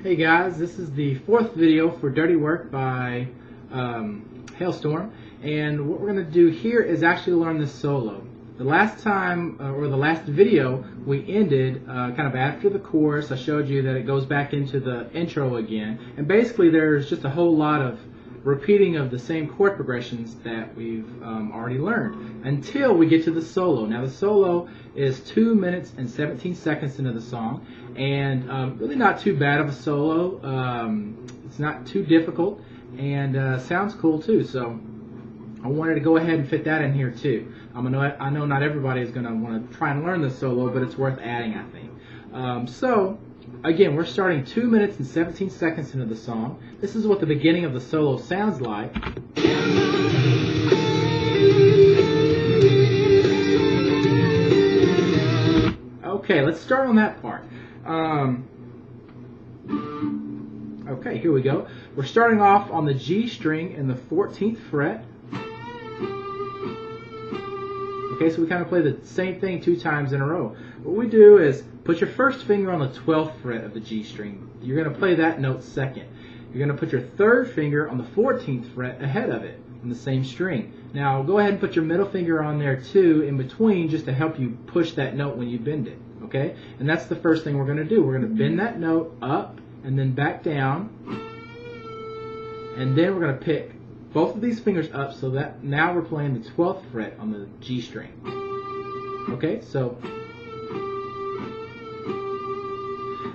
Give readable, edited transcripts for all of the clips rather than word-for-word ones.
Hey guys, this is the fourth video for Dirty Work by Halestorm, and what we're going to do here is actually learn this solo. The last time, or the last video, we ended kind of after the chorus. I showed you that it goes back into the intro again, and basically there's just a whole lot of repeating of the same chord progressions that we've already learned until we get to the solo. Now the solo is 2 minutes and 17 seconds into the song, and really not too bad of a solo. It's not too difficult, and sounds cool too. So I wanted to go ahead and fit that in here too. I know not everybody is going to want to try and learn this solo, but it's worth adding, I think. So again, we're starting 2 minutes and 17 seconds into the song. This is what the beginning of the solo sounds like. Okay, let's start on that part. Okay, here we go. We're starting off on the G string in the 14th fret. Okay, so we kind of play the same thing 2 times in a row. What we do is put your first finger on the 12th fret of the G string. You're going to play that note second. You're going to put your third finger on the 14th fret ahead of it in the same string. Now go ahead and put your middle finger on there too in between, just to help you push that note when you bend it. Okay, and that's the first thing we're going to do. We're going to bend that note up and then back down, and then we're going to pick both of these fingers up, so that now we're playing the 12th fret on the G string. Okay, so,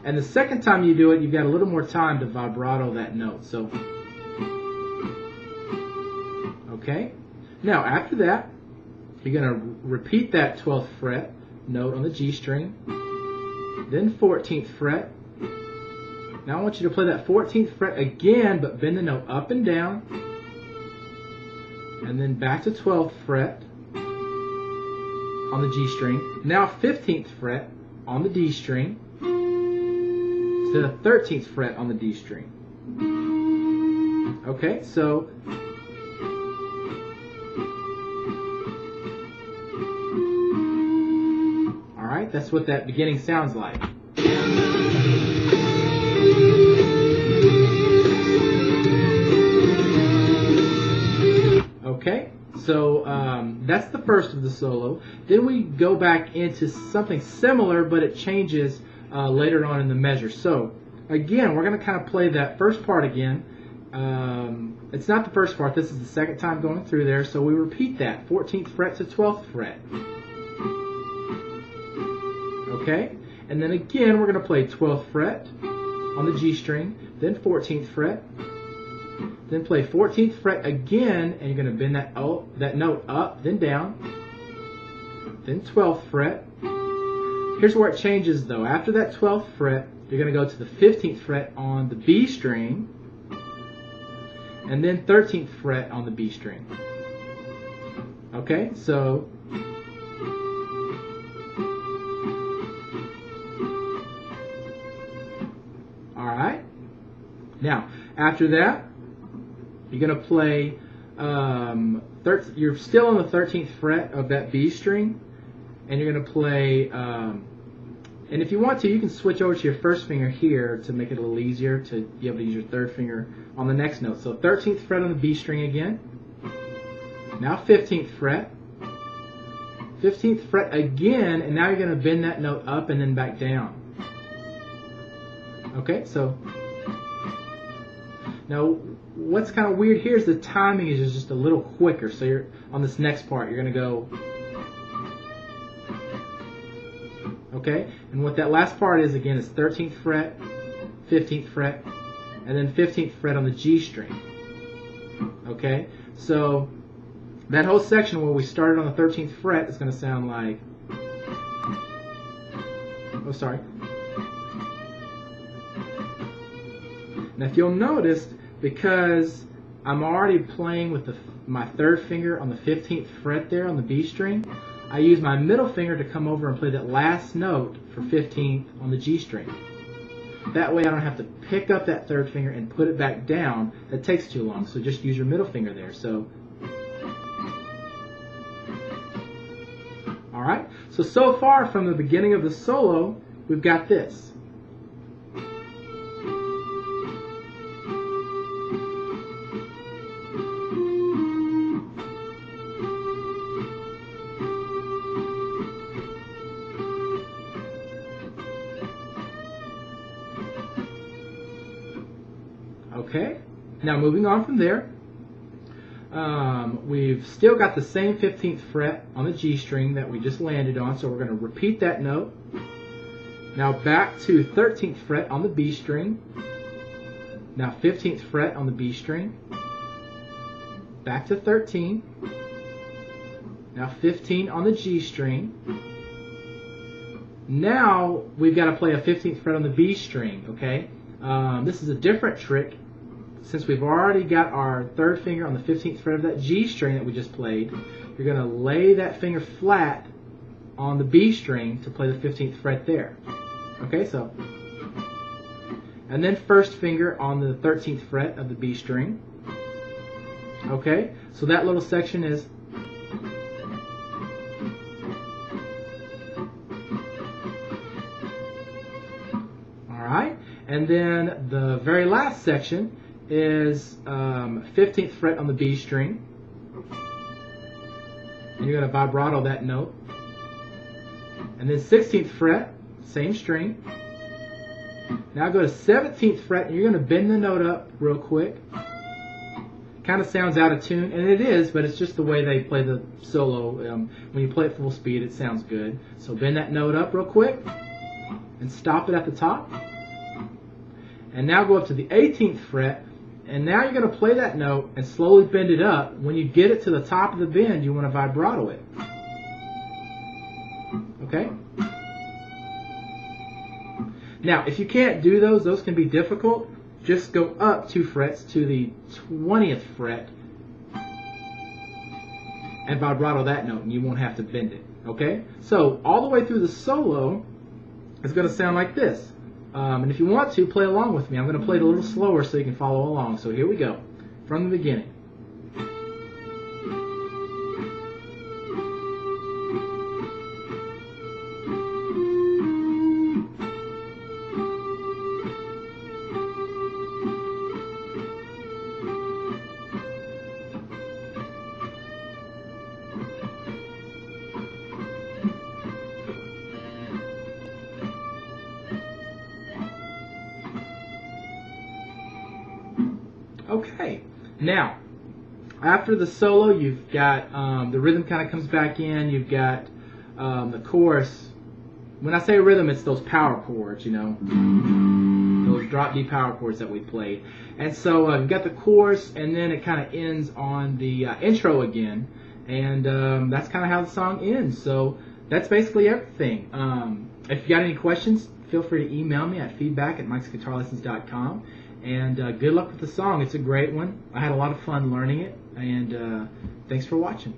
and the second time you do it, you've got a little more time to vibrato that note. So, okay, now after that, you're going to repeat that 12th fret note on the G string, then 14th fret. Now I want you to play that 14th fret again, but bend the note up and down, and then back to 12th fret on the G string. Now 15th fret on the D string instead of 13th fret on the D string. Okay, so alright, that's what that beginning sounds like. Okay, so that's the first of the solo. Then we go back into something similar, but it changes later on in the measure. So again, we're going to kind of play that first part again. It's not the first part, this is the second time going through there, so we repeat that, 14th fret to 12th fret. Okay, and then again we're going to play 12th fret on the G string, then 14th fret, then play 14th fret again, and you're going to bend that note up, then down, then 12th fret. Here's where it changes though. After that 12th fret, you're going to go to the 15th fret on the B string, and then 13th fret on the B string. Okay, so alright, now after that you're going to play, you're still on the 13th fret of that B string, and you're going to play, and if you want to, you can switch over to your first finger here to make it a little easier to be able to use your third finger on the next note. So 13th fret on the B string again, now 15th fret, 15th fret again, and now you're going to bend that note up and then back down. Okay, so now what's kind of weird here is the timing is just a little quicker. So you're on this next part, you're going to go, okay, and what that last part is again is 13th fret, 15th fret, and then 15th fret on the G string. Okay, so that whole section where we started on the 13th fret is going to sound like, oh sorry. Now if you'll notice, because I'm already playing with my third finger on the 15th fret there on the B string, I use my middle finger to come over and play that last note for 15th on the G string. That way I don't have to pick up that third finger and put it back down. That takes too long, so just use your middle finger there. So, alright, so far from the beginning of the solo, we've got this. Okay, now moving on from there, we've still got the same 15th fret on the G string that we just landed on, so we're going to repeat that note. Now back to 13th fret on the B string. Now 15th fret on the B string. Back to 13. Now 15 on the G string. Now we've got to play a 15th fret on the B string, okay? This is a different trick. Since we've already got our third finger on the 15th fret of that G string that we just played, you're going to lay that finger flat on the B string to play the 15th fret there. Okay, so, and then first finger on the 13th fret of the B string. Okay, so that little section is alright, and then the very last section is 15th fret on the B string, and you're going to vibrato that note, and then 16th fret, same string. Now go to 17th fret, and you're going to bend the note up real quick. Kind of sounds out of tune, and it is, but it's just the way they play the solo. When you play it full speed, it sounds good. So bend that note up real quick, and stop it at the top. And now go up to the 18th fret, and now you're going to play that note and slowly bend it up. When you get it to the top of the bend, you want to vibrato it. Okay? Now, if you can't do those can be difficult. Just go up 2 frets to the 20th fret and vibrato that note, and you won't have to bend it. Okay? So, all the way through the solo, it's going to sound like this. And if you want to, play along with me. I'm going to play it a little slower so you can follow along. So here we go, from the beginning. Okay, now after the solo, you've got the rhythm kind of comes back in. You've got the chorus. When I say rhythm, it's those power chords, you know, those drop D power chords that we played. And so you've got the chorus, and then it kind of ends on the intro again, and that's kind of how the song ends. So that's basically everything. If you got any questions, feel free to email me at feedback@mikesguitarlessons.com. And good luck with the song. It's a great one. I had a lot of fun learning it, and thanks for watching.